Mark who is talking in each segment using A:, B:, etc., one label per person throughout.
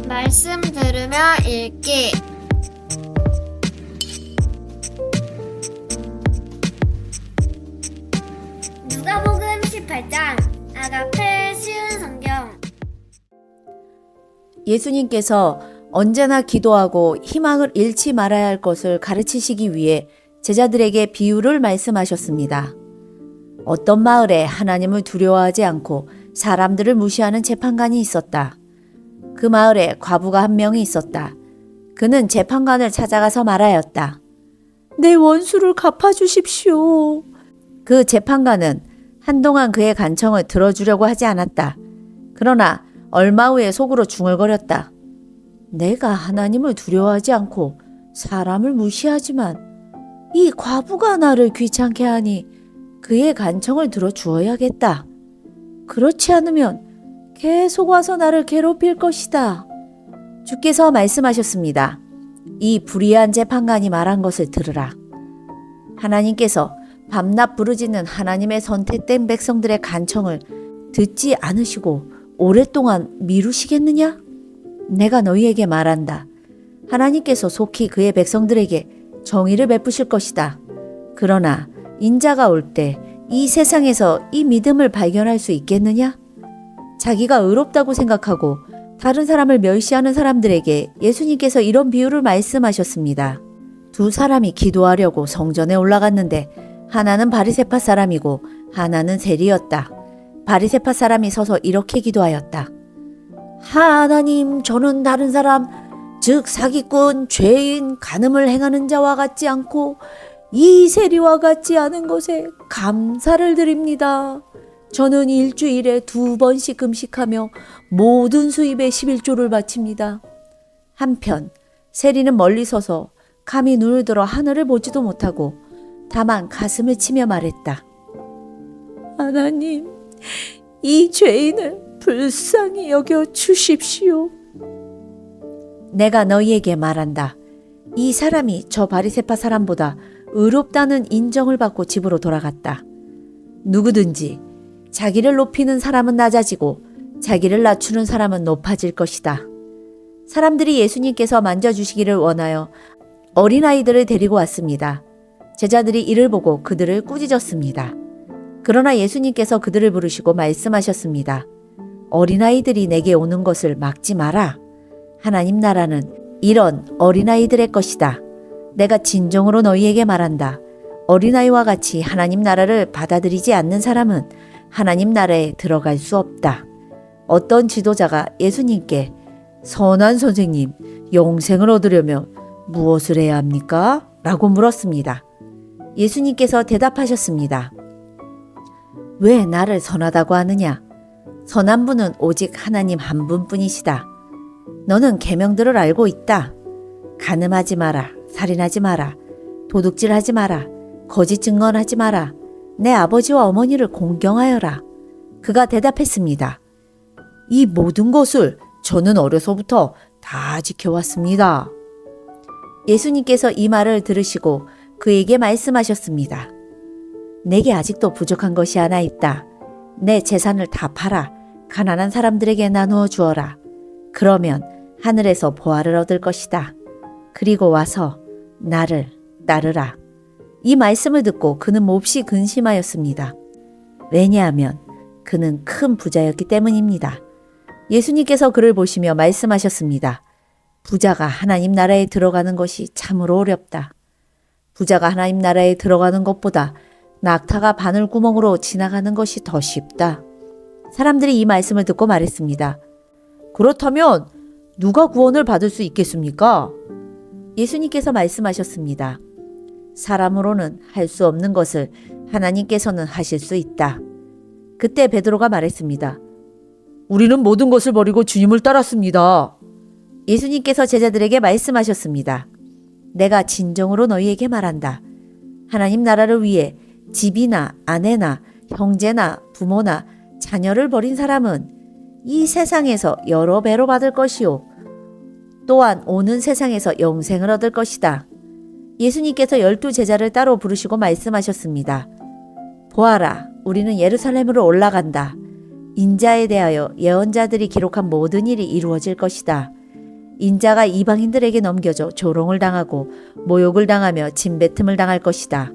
A: 말씀 들으며 읽기. 누가복음 18장 아가페 쉬운 성경.
B: 예수님께서 언제나 기도하고 희망을 잃지 말아야 할 것을 가르치시기 위해 제자들에게 비유를 말씀하셨습니다. 어떤 마을에 하나님을 두려워하지 않고 사람들을 무시하는 재판관이 있었다. 그 마을에 과부가 한 명이 있었다. 그는 재판관을 찾아가서 말하였다. 내 원수를 갚아주십시오. 그 재판관은 한동안 그의 간청을 들어주려고 하지 않았다. 그러나 얼마 후에 속으로 중얼거렸다. 내가 하나님을 두려워하지 않고 사람을 무시하지만 이 과부가 나를 귀찮게 하니 그의 간청을 들어주어야겠다. 그렇지 않으면 계속 와서 나를 괴롭힐 것이다. 주께서 말씀하셨습니다. 이 불의한 재판관이 말한 것을 들으라. 하나님께서 밤낮 부르짖는 하나님의 선택된 백성들의 간청을 듣지 않으시고 오랫동안 미루시겠느냐? 내가 너희에게 말한다. 하나님께서 속히 그의 백성들에게 정의를 베푸실 것이다. 그러나 인자가 올 때 이 세상에서 이 믿음을 발견할 수 있겠느냐? 자기가 의롭다고 생각하고 다른 사람을 멸시하는 사람들에게 예수님께서 이런 비유를 말씀하셨습니다. 두 사람이 기도하려고 성전에 올라갔는데 하나는 바리새파 사람이고 하나는 세리였다. 바리새파 사람이 서서 이렇게 기도하였다. 하나님, 저는 다른 사람, 즉 사기꾼, 죄인, 간음을 행하는 자와 같지 않고 이 세리와 같지 않은 것에 감사를 드립니다. 저는 일주일에 2번씩 금식하며 모든 수입의 11조를 바칩니다. 한편 세리는 멀리 서서 감히 눈을 들어 하늘을 보지도 못하고 다만 가슴을 치며 말했다. 하나님, 이 죄인을 불쌍히 여겨 주십시오. 내가 너희에게 말한다. 이 사람이 저 바리새파 사람보다 의롭다는 인정을 받고 집으로 돌아갔다. 누구든지 자기를 높이는 사람은 낮아지고 자기를 낮추는 사람은 높아질 것이다. 사람들이 예수님께서 만져주시기를 원하여 어린아이들을 데리고 왔습니다. 제자들이 이를 보고 그들을 꾸짖었습니다. 그러나 예수님께서 그들을 부르시고 말씀하셨습니다. 어린아이들이 내게 오는 것을 막지 마라. 하나님 나라는 이런 어린아이들의 것이다. 내가 진정으로 너희에게 말한다. 어린아이와 같이 하나님 나라를 받아들이지 않는 사람은 하나님 나라에 들어갈 수 없다. 어떤 지도자가 예수님께 선한 선생님, 영생을 얻으려면 무엇을 해야 합니까? 라고 물었습니다. 예수님께서 대답하셨습니다. 왜 나를 선하다고 하느냐? 선한 분은 오직 하나님 한 분뿐이시다. 너는 계명들을 알고 있다. 간음하지 마라, 살인하지 마라, 도둑질하지 마라, 거짓 증언하지 마라, 내 아버지와 어머니를 공경하여라. 그가 대답했습니다. 이 모든 것을 저는 어려서부터 다 지켜왔습니다. 예수님께서 이 말을 들으시고 그에게 말씀하셨습니다. 내게 아직도 부족한 것이 하나 있다. 내 재산을 다 팔아 가난한 사람들에게 나누어 주어라. 그러면 하늘에서 보화를 얻을 것이다. 그리고 와서 나를 따르라. 이 말씀을 듣고 그는 몹시 근심하였습니다. 왜냐하면 그는 큰 부자였기 때문입니다. 예수님께서 그를 보시며 말씀하셨습니다. 부자가 하나님 나라에 들어가는 것이 참으로 어렵다. 부자가 하나님 나라에 들어가는 것보다 낙타가 바늘구멍으로 지나가는 것이 더 쉽다. 사람들이 이 말씀을 듣고 말했습니다. 그렇다면 누가 구원을 받을 수 있겠습니까? 예수님께서 말씀하셨습니다. 사람으로는 할 수 없는 것을 하나님께서는 하실 수 있다. 그때 베드로가 말했습니다. 우리는 모든 것을 버리고 주님을 따랐습니다. 예수님께서 제자들에게 말씀하셨습니다. 내가 진정으로 너희에게 말한다. 하나님 나라를 위해 집이나 아내나 형제나 부모나 자녀를 버린 사람은 이 세상에서 여러 배로 받을 것이요. 또한 오는 세상에서 영생을 얻을 것이다. 예수님께서 12제자를 따로 부르시고 말씀하셨습니다. 보아라, 우리는 예루살렘으로 올라간다. 인자에 대하여 예언자들이 기록한 모든 일이 이루어질 것이다. 인자가 이방인들에게 넘겨져 조롱을 당하고 모욕을 당하며 침뱉음을 당할 것이다.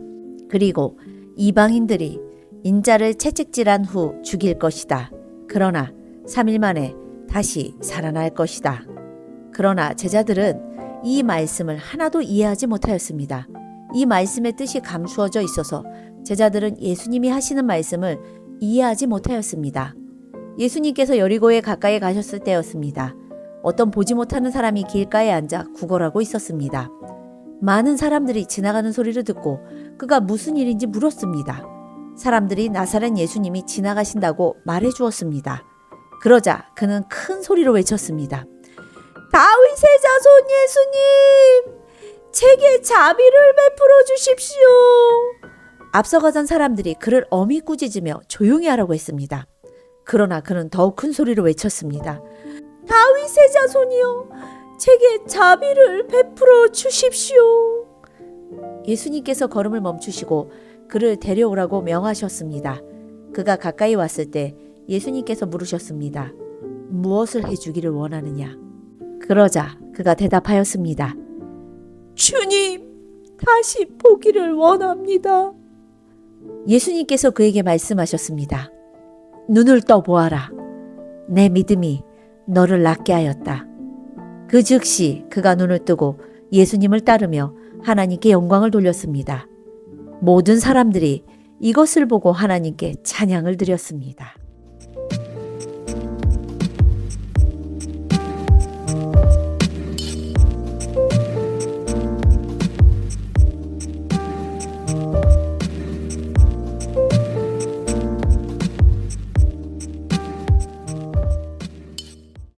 B: 그리고 이방인들이 인자를 채찍질한 후 죽일 것이다. 그러나 3일 만에 다시 살아날 것이다. 그러나 제자들은 이 말씀을 하나도 이해하지 못하였습니다. 이 말씀의 뜻이 감추어져 있어서 제자들은 예수님이 하시는 말씀을 이해하지 못하였습니다. 예수님께서 여리고에 가까이 가셨을 때였습니다. 어떤 보지 못하는 사람이 길가에 앉아 구걸하고 있었습니다. 많은 사람들이 지나가는 소리를 듣고 그가 무슨 일인지 물었습니다. 사람들이 나사렛 예수님이 지나가신다고 말해 주었습니다. 그러자 그는 큰 소리로 외쳤습니다. 다윗의 자손 예수님! 제게 자비를 베풀어 주십시오. 앞서가던 사람들이 그를 어미 꾸짖으며 조용히 하라고 했습니다. 그러나 그는 더욱 큰 소리로 외쳤습니다. 다윗의 자손이여, 제게 자비를 베풀어 주십시오. 예수님께서 걸음을 멈추시고 그를 데려오라고 명하셨습니다. 그가 가까이 왔을 때 예수님께서 물으셨습니다. 무엇을 해주기를 원하느냐? 그러자 그가 대답하였습니다. 주님, 다시 보기를 원합니다. 예수님께서 그에게 말씀하셨습니다. 눈을 떠보아라. 내 믿음이 너를 낫게 하였다. 그 즉시 그가 눈을 뜨고 예수님을 따르며 하나님께 영광을 돌렸습니다. 모든 사람들이 이것을 보고 하나님께 찬양을 드렸습니다.